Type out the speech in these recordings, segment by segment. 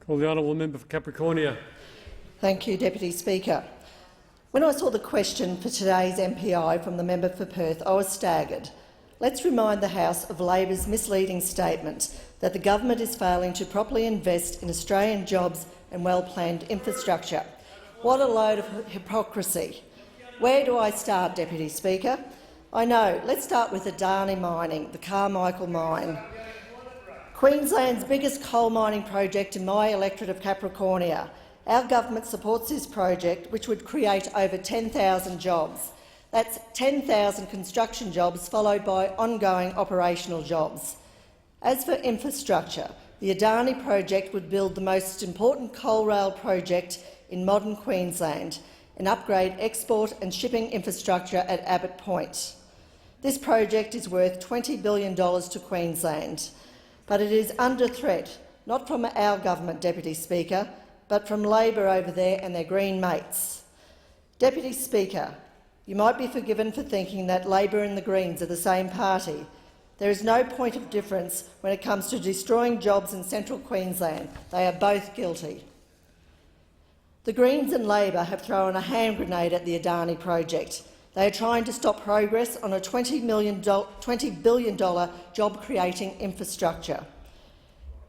Call the honourable member for Capricornia. Thank you, Deputy Speaker. When I saw the question for today's MPI from the member for Perth, I was staggered. Let's remind the House of Labor's misleading statement that the government is failing to properly invest in Australian jobs and well-planned infrastructure. What a load of hypocrisy. Where do I start, Deputy Speaker? I know. Let's start with Adani mining, the Carmichael mine. Queensland's biggest coal mining project in my electorate of Capricornia. Our government supports this project, which would create over 10,000 jobs. That's 10,000 construction jobs followed by ongoing operational jobs. As for infrastructure, the Adani project would build the most important coal rail project in modern Queensland and upgrade export and shipping infrastructure at Abbott Point. This project is worth $20 billion to Queensland, but it is under threat, not from our government, Deputy Speaker, but from Labor over there and their Green mates. Deputy Speaker, you might be forgiven for thinking that Labor and the Greens are the same party. There is no point of difference when it comes to destroying jobs in Central Queensland. They are both guilty. The Greens and Labor have thrown a hand grenade at the Adani project. They are trying to stop progress on a $20 billion job-creating infrastructure.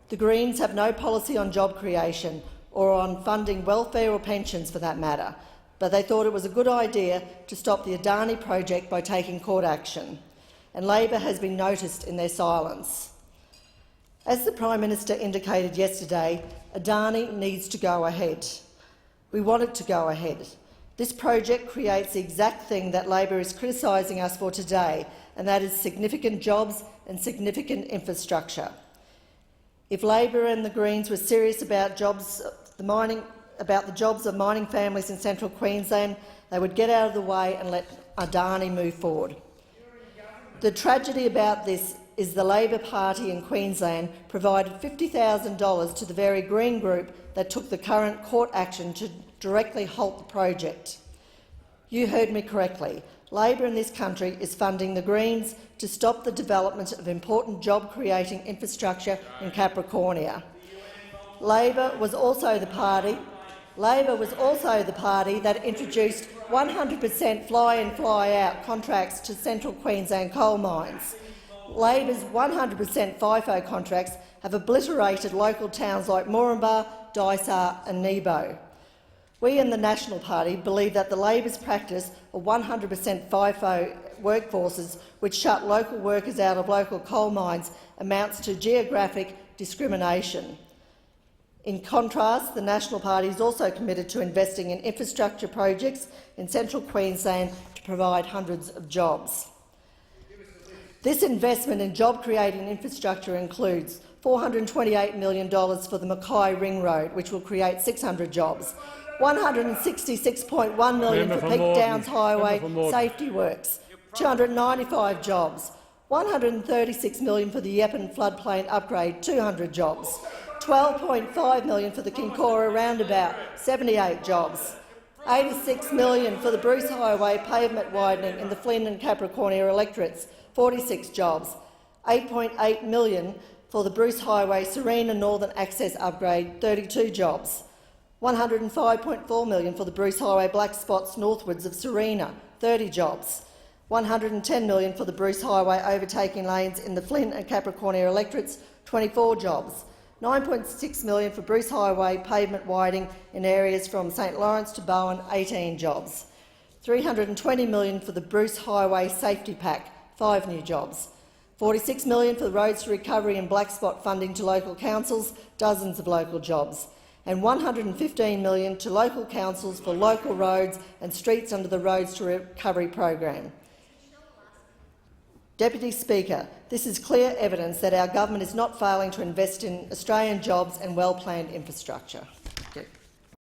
The Greens have no policy on job creation or on funding welfare or pensions for that matter, but they thought it was a good idea to stop the Adani project by taking court action, and Labor has been noticed in their silence. As the Prime Minister indicated yesterday, Adani needs to go ahead. We want it to go ahead. This project creates the exact thing that Labor is criticising us for today, and that is significant jobs and significant infrastructure. If Labor and the Greens were serious about the jobs of mining families in Central Queensland, they would get out of the way and let Adani move forward. The tragedy about this is the Labor Party in Queensland provided $50,000 to the very Green group that took the current court action to directly halt the project. You heard me correctly. Labor in this country is funding the Greens to stop the development of important job-creating infrastructure in Capricornia. Labor was also the party that introduced 100% fly-in, fly-out contracts to Central Queensland coal mines. Labor's 100% FIFO contracts have obliterated local towns like Moranbah, Dysart and Nebo. We in the National Party believe that the Labor's practice of 100% FIFO workforces, which shut local workers out of local coal mines, amounts to geographic discrimination. In contrast, the National Party is also committed to investing in infrastructure projects in Central Queensland to provide hundreds of jobs. This investment in job-creating infrastructure includes $428 million for the Mackay Ring Road, which will create 600 jobs, $166.1 million for Peak Downs Highway safety works, 295 jobs, $136 million for the Yeppen floodplain upgrade, 200 jobs, $12.5 million for the Kincora roundabout, 78 jobs, $86 million for the Bruce Highway pavement widening in the Flynn and Capricornia electorates, 46 jobs, $8.8 million for the Bruce Highway Serena Northern Access upgrade, 32 jobs, $105.4 million for the Bruce Highway black spots northwards of Serena, 30 jobs, $110 million for the Bruce Highway overtaking lanes in the Flynn and Capricornia electorates, 24 jobs, $9.6 million for Bruce Highway pavement widening in areas from St Lawrence to Bowen, 18 jobs, $320 million for the Bruce Highway safety pack, 5 new jobs, $46 million for the Roads to Recovery and black spot funding to local councils, dozens of local jobs, and $115 million to local councils for local roads and streets under the Roads to Recovery program. Deputy Speaker, this is clear evidence that our government is not failing to invest in Australian jobs and well-planned infrastructure.